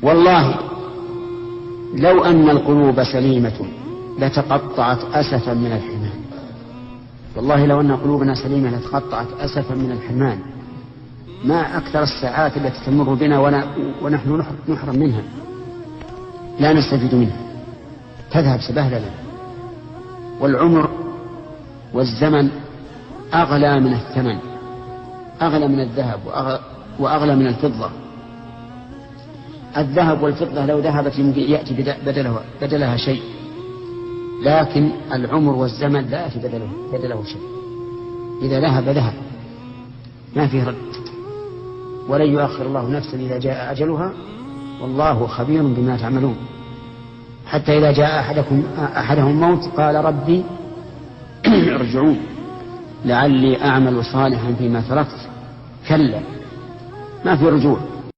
والله لو أن القلوب سليمة لتقطعت أسفا من الحمان. والله لو أن قلوبنا سليمة لتقطعت أسفا من الحمان. ما أكثر الساعات التي تمر بنا ونحن نحرم منها، لا نستفيد منها، تذهب سبهللا. والعمر والزمن أغلى من الثمن، أغلى من الذهب وأغلى من الفضة. الذهب والفضة لو ذهبت يأتي بدلها شيء، لكن العمر والزمن لا يأتي بدله شيء. إذا ذهب ما فيه رد، ولن يؤخر الله نفسا إذا جاء أجلها، والله خبير بما تعملون. حتى إذا جاء أحدهم الموت قال ربي ارجعون لعلي أعمل صالحا فيما تركت. كلا، ما في رجوع.